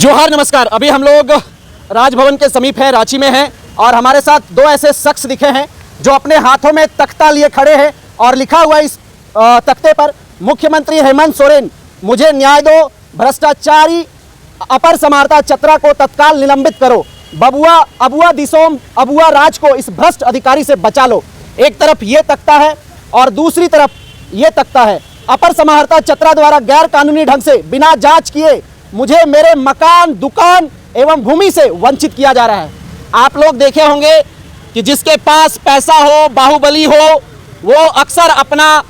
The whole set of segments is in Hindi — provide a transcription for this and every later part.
जोहार नमस्कार। अभी हम लोग राजभवन के समीप है, रांची में हैं और हमारे साथ दो ऐसे शख्स दिखे हैं जो अपने हाथों में तख्ता लिए खड़े हैं और लिखा हुआ इस तख्ते पर मुख्यमंत्री हेमंत सोरेन मुझे न्याय दो, भ्रष्टाचारी अपर समाहर्ता चतरा को तत्काल निलंबित करो, बबुआ अबुआ दिसोम अबुआ राज को इस भ्रष्ट अधिकारी से बचा लो। एक तरफ ये तख्ता है और दूसरी तरफ ये तख्ता है। अपर समाहर्ता चतरा द्वारा गैर कानूनी ढंग से बिना जांच किए मुझे मेरे मकान, दुकान एवं भूमि से वंचित किया जा रहा है। आप लोग देखे होंगे कि जिसके पास पैसा हो, बाहुबली हो, वो अक्सर अपना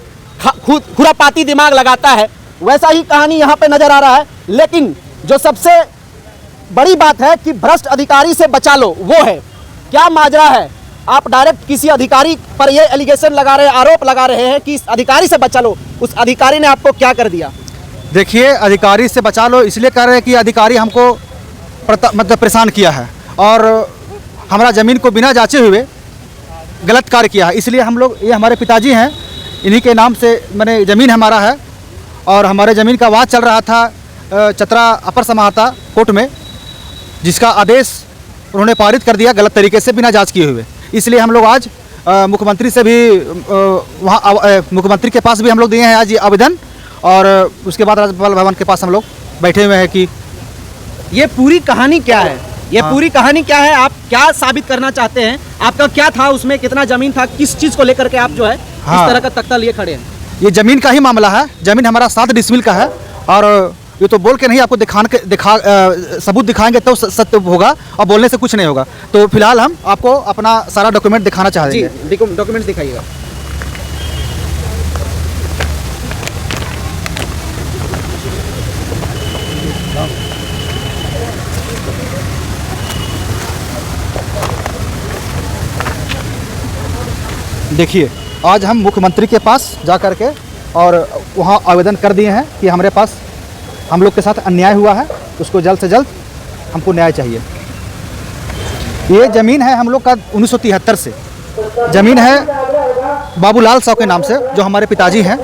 खुरापाती दिमाग लगाता है। वैसा ही कहानी यहाँ पे नजर आ रहा है। लेकिन जो सबसे बड़ी बात है कि भ्रष्ट अधिकारी से बचा लो, वो है क्या माजरा है। आप डायरेक्ट किसी अधिकारी पर ये एलिगेशन लगा रहे हैं, आरोप लगा रहे हैं कि इस अधिकारी से बचा लो। उस अधिकारी ने आपको क्या कर दिया? देखिए, अधिकारी से बचा लो इसलिए कह रहे हैं कि अधिकारी हमको मतलब परेशान किया है और हमारा ज़मीन को बिना जांचे हुए गलत कार्य किया है। इसलिए हम लोग, ये हमारे पिताजी हैं, इन्हीं के नाम से मैंने ज़मीन हमारा है और हमारे ज़मीन का वाद चल रहा था चतरा अपर समाहर्ता कोर्ट में, जिसका आदेश उन्होंने पारित कर दिया गलत तरीके से बिना जांच किए हुए। इसलिए हम लोग आज मुख्यमंत्री से भी वहाँ मुख्यमंत्री के पास भी हम लोग दिए हैं आज ये आवेदन, और उसके बाद राज्यपाल भवन के पास हम लोग बैठे हुए हैं कि ये पूरी कहानी क्या है। ये पूरी कहानी क्या है, आप क्या साबित करना चाहते हैं? आपका क्या था उसमें, कितना जमीन था, किस चीज़ को लेकर के आप जो है इस तरह का तख्ता लिए खड़े हैं? ये ज़मीन का ही मामला है। ज़मीन हमारा 7 डिसमिल का है और ये तो बोल के नहीं, आपको सबूत दिखाएंगे तो सत्य होगा और बोलने से कुछ नहीं होगा। तो फिलहाल हम आपको अपना सारा डॉक्यूमेंट दिखाना चाहते हैं। डॉक्यूमेंट दिखाइएगा। देखिए, आज हम मुख्यमंत्री के पास जा कर के और वहाँ आवेदन कर दिए हैं कि हमारे पास हम लोग के साथ अन्याय हुआ है, उसको जल्द से जल्द हमको न्याय चाहिए। ये ज़मीन है हम लोग का 1973 से ज़मीन है बाबूलाल साहब के नाम से, जो हमारे पिताजी हैं,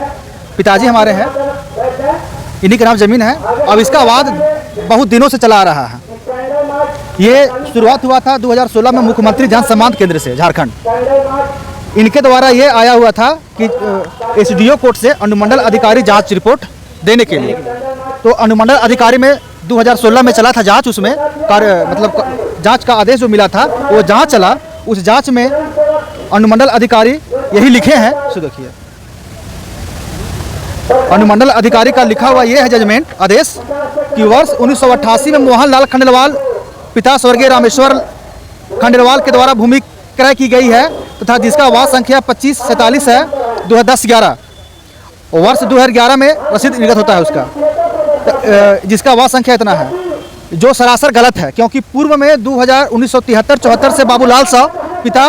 पिताजी हमारे हैं, इन्हीं के नाम ज़मीन है। अब इसका वाद बहुत दिनों से चला आ रहा है। ये शुरुआत हुआ था 2016 में मुख्यमंत्री जन सम्मान केंद्र से, झारखंड। इनके द्वारा ये आया हुआ था कि एसडीओ कोर्ट से अनुमंडल अधिकारी जांच रिपोर्ट देने के लिए। तो अनुमंडल अधिकारी में 2016 में चला था जांच, उसमें मतलब जांच का आदेश जो मिला था वो जांच चला। उस जांच में अनुमंडल अधिकारी यही लिखे हैं, सो देखिए, अनुमंडल अधिकारी का लिखा हुआ ये है जजमेंट आदेश कि वर्ष 1988 में मोहनलाल खंडेलवाल पिता स्वर्गीय रामेश्वर खंडेलवाल के द्वारा भूमि क्रय की गई है तथा जिसका वाद संख्या 2547 है 2010-11। वर्ष 2011 में रसीद निर्गत होता है उसका, जिसका वाद संख्या इतना है, जो सरासर गलत है। क्योंकि पूर्व में 1973-74 से बाबूलाल साहब पिता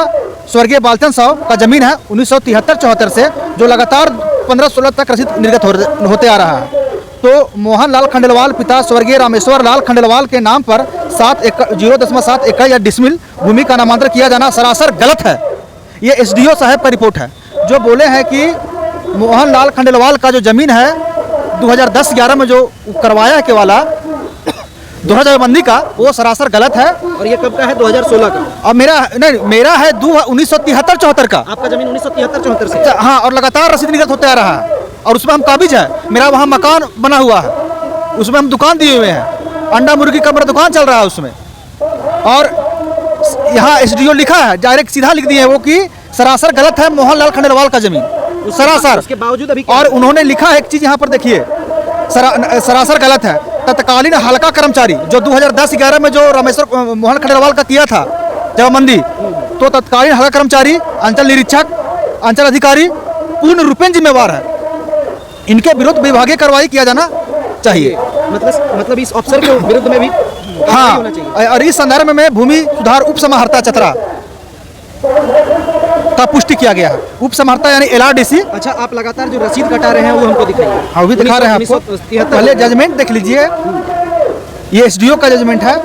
स्वर्गीय बालचंद साहब का ज़मीन है 1973-74 से, जो लगातार 15-16 तक रसीद निर्गत होते आ रहा है। तो मोहनलाल खंडेलवाल पिता स्वर्गीय रामेश्वर लाल खंडेलवाल के नाम पर 0.7 एकड़ या डिसमिल भूमि का नामांतरण किया जाना सरासर गलत है। ये एसडीओ साहब का रिपोर्ट है, जो बोले हैं कि मोहनलाल खंडेलवाल का जो ज़मीन है 2010-11 में जो करवाया है केवाला दोहराबंदी का, वो सरासर गलत है। और ये कब का है? 2016 का। और मेरा है 1973-74 का। आपका ज़मीन 1973-74 से? हाँ, और लगातार रसीद निर्गत होते आ रहा है और उसमें हम काबिज है। मेरा वहाँ मकान बना हुआ है, उसमें हम दुकान दिए हुए हैं, अंडा मुर्गी का मेरा दुकान चल रहा है उसमें। और यहाँ एसडीओ लिखा है, डायरेक्ट सीधा लिख दिए हैं वो कि सरासर गलत है मोहनलाल खंडेलवाल का ज़मीन, सरासर। उसके बावजूद अभी और उन्होंने लिखा है एक चीज़ यहाँ पर देखिए, सरासर गलत है। तत्कालीन हल्का कर्मचारी जो 2010-11 में जो रामेश्वर मोहन खंडेलवाल का किया था जमाबंदी, तो तत्कालीन हल्का कर्मचारी, अंचल निरीक्षक, अंचल अधिकारी पूर्ण रूपेण जिम्मेवार है। इनके विरुद्ध विभागीय कार्रवाई किया जाना चाहिए। मतलब इस अफसर के विरुद्ध में भी हाँ होना चाहिए। और इस संदर्भ में भूमि सुधार उप समाहर्ता चतरा का पुष्टि किया गया है। उप समाहर्ता यानी LRDC। अच्छा, आप लगातार जो रसीद कटा रहे हैं वो हमको दिखाइए। हाँ, भी दिखा रहे हैं आपको। पहले जजमेंट देख लीजिए, ये एसडीओ का जजमेंट है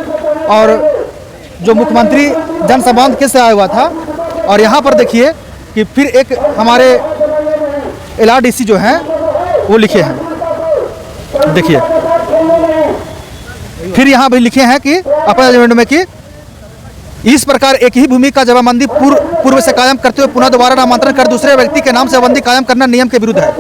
और जो मुख्यमंत्री जन संबंध के से आया हुआ था। और यहाँ पर देखिए कि फिर एक हमारे LRDC जो हैं वो लिखे हैं, देखिए फिर यहाँ भी लिखे हैं कि अपने जजमेंट में कि इस प्रकार एक ही भूमि का जमाबंदी पूर्व से कायम करते हुए पुनः दोबारा नामांतरण कर दूसरे व्यक्ति के नाम से जमाबंदी कायम करना नियम के विरुद्ध है।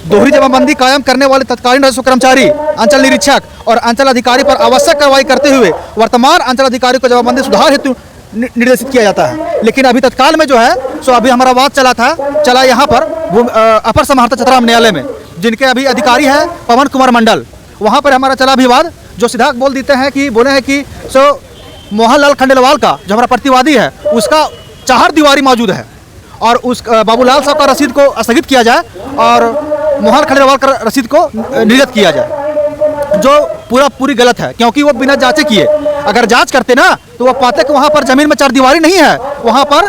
दोहरी जमाबंदी कायम करने वाले तत्कालीन राजस्व कर्मचारी, अंचल निरीक्षक और अंचल अधिकारी पर आवश्यक कार्रवाई करते हुए वर्तमान अंचल अधिकारी को जमाबंदी सुधार हेतु निर्देशित किया जाता है। लेकिन अभी तत्काल में जो है सो अभी हमारा वाद चला यहाँ पर अपर समाहर्ता चतरा न्यायालय में, जिनके अभी अधिकारी है पवन कुमार मंडल। वहाँ पर हमारा चला विवाद, जो सीधा बोल देते हैं कि बोले हैं कि सो मोहनलाल खंडेलवाल का जो हमारा प्रतिवादी है उसका 4 दीवारी मौजूद है और उस बाबूलाल साहब का रसीद को स्थगित किया जाए और मोहन खंडेलवाल का रसीद को निर्गत किया जाए, जो पूरी गलत है। क्योंकि वो बिना जांचे किए, अगर जांच करते ना तो वो पाते कि वहाँ पर जमीन में 4 दीवारी नहीं है, वहाँ पर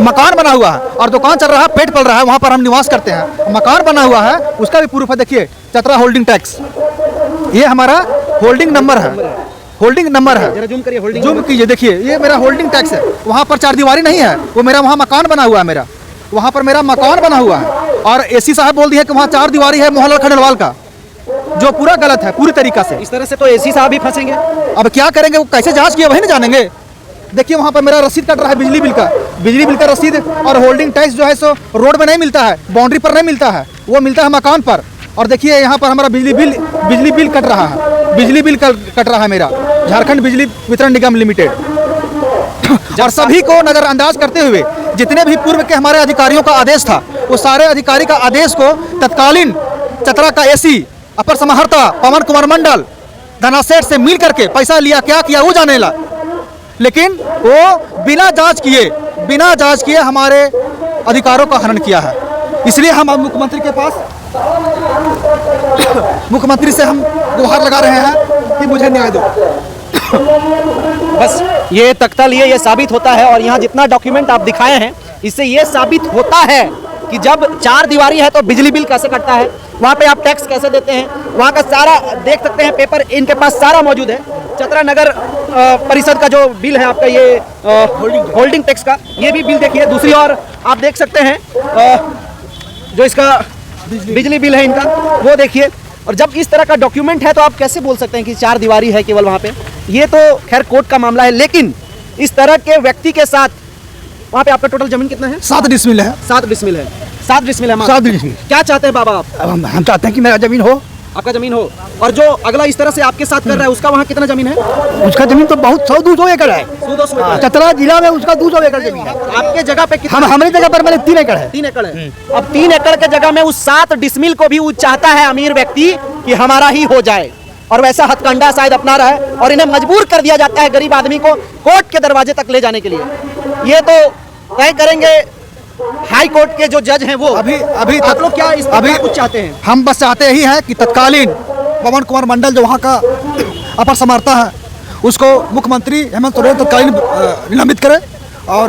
मकान बना हुआ है और दुकान चल रहा है, पेट पल रहा है, वहाँ पर हम निवास करते हैं। मकान बना हुआ है, उसका भी प्रूफ है। देखिए चतरा होल्डिंग टैक्स, ये हमारा होल्डिंग नंबर है, जरा जूम करिए, जूम कीजिए, देखिए ये मेरा होल्डिंग टैक्स है। वहाँ पर 4 दीवारी नहीं है, वो मेरा वहाँ मकान बना हुआ है, मेरा वहाँ पर मेरा मकान बना हुआ है। और एसी साहब बोल दिए कि वहाँ 4 दीवारी है मोहनलाल खंडेलवाल का, जो पूरा गलत है पूरी तरीका से। इस तरह से तो एसी साहब भी फंसेंगे। अब क्या करेंगे, वो कैसे जांच किया वही ना जानेंगे। देखिए वहाँ पर मेरा रसीद कट रहा है बिजली बिल का रसीद, और होल्डिंग टैक्स जो है सो रोड में नहीं मिलता है, बाउंड्री पर नहीं मिलता है, वो मिलता है मकान पर। और देखिए यहाँ पर हमारा बिजली बिल कट रहा है, मेरा झारखंड बिजली वितरण निगम लिमिटेड। और सभी को नज़रअंदाज करते हुए जितने भी पूर्व के हमारे अधिकारियों का आदेश था, वो सारे अधिकारी का आदेश को तत्कालीन चतरा का एसी अपर समाहर्ता पवन कुमार मंडल धनासेठ से मिल करके पैसा लिया, क्या किया वो जाने ला। लेकिन वो बिना जांच किए हमारे अधिकारों का हनन किया है। इसलिए हम मुख्यमंत्री के पास मुख्यमंत्री से हम गुहार लगा रहे हैं कि मुझे न्याय दो। बस ये तख्ता लिए ये साबित होता है, और यहाँ जितना डॉक्यूमेंट आप दिखाए हैं इससे ये साबित होता है कि जब 4 दीवारी है तो बिजली बिल कैसे कटता है, वहाँ पे आप टैक्स कैसे देते हैं, वहाँ का सारा देख सकते हैं, पेपर इनके पास सारा मौजूद है। चतरा नगर परिषद का जो बिल है आपका, ये होल्डिंग टैक्स का, ये भी बिल देखिए। दूसरी ओर आप देख सकते हैं जो इसका बिजली बिल है इनका, वो देखिए। और जब इस तरह का डॉक्यूमेंट है तो आप कैसे बोल सकते हैं कि 4 दीवारी है केवल वहाँ पे। ये तो खैर कोर्ट का मामला है, लेकिन इस तरह के व्यक्ति के साथ वहाँ पे आपका टोटल जमीन कितना है? 7 डिसमिल है। 7 डिसमिल है। 7 डिसमिल है। 7 डिसमिल। क्या चाहते हैं बाबा आप? हम चाहते हैं कि मेरा जमीन हो, आपका जमीन हो। और जो अगला इस तरह से आपके साथ कर रहा है उसका वहाँ कितना जमीन है? उसका जमीन तो बहुत 100-200 एकड़ है। 100-200 एकड़। चतरा जिला में उसका 200 एकड़ जमीन है। आपके जगह पे कितना? हमारी जगह पर मैंने 3 एकड़ है। 3 एकड़ है। अब 3 एकड़ के जगह में उस 7 डिसमिल को भी वो चाहता है अमीर व्यक्ति कि हमारा ही हो जाए, और वैसा हथकंडा शायद अपना रहा है, और इन्हें मजबूर कर दिया जाता है गरीब आदमी को कोर्ट के दरवाजे तक ले जाने के लिए। ये तो तय करेंगे हाई कोर्ट के जो जज हैं वो। अभी आप लोग क्या इस अभी कुछ चाहते हैं? हम बस चाहते ही हैं कि तत्कालीन पवन कुमार मंडल जो वहाँ का अपर समाहर्ता है उसको मुख्यमंत्री हेमंत सोरेन तत्कालीन निलंबित करे, और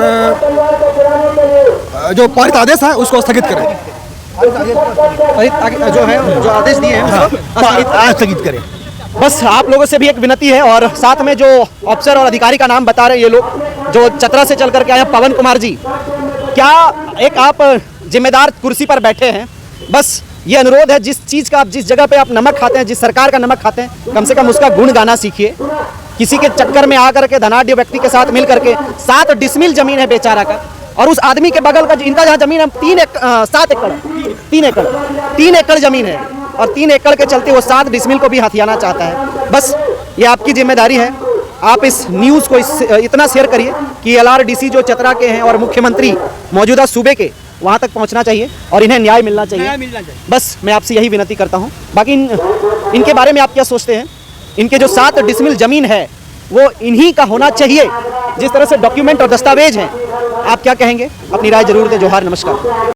जो पारित आदेश है उसको स्थगित करें। जो है, जो आदेश दिए हैं उसको स्थगित करें। बस आप लोगों से भी एक विनती है, और साथ में जो अफसर और अधिकारी का नाम बता रहे हैं ये लोग जो चतरा से चल करके आए, पवन कुमार जी, क्या एक आप जिम्मेदार कुर्सी पर बैठे हैं, बस ये अनुरोध है, जिस चीज़ का आप जिस जगह पे आप नमक खाते हैं, जिस सरकार का नमक खाते हैं, कम से कम उसका गुण गाना सीखिए। किसी के चक्कर में आकर के धनाढ्य व्यक्ति के साथ मिल करके 7 डिसमिल जमीन है बेचारा का, और उस आदमी के बगल का इनका जहाँ जमीन है 3 एकड़ जमीन है, और 3 एकड़ के चलते वो 7 डिसमिल को भी हथियाना चाहता है। बस ये आपकी जिम्मेदारी है, आप इस न्यूज़ को इतना शेयर करिए कि LRDC जो चतरा के हैं और मुख्यमंत्री मौजूदा सूबे के, वहाँ तक पहुँचना चाहिए और इन्हें न्याय मिलना चाहिए। बस मैं आपसे यही विनती करता हूँ। बाकी इनके बारे में आप क्या सोचते हैं? इनके जो 7 डिसमिल जमीन है वो इन्हीं का होना चाहिए, जिस तरह से डॉक्यूमेंट और दस्तावेज हैं। आप क्या कहेंगे? अपनी राय जरूर दें। जोहार, नमस्कार।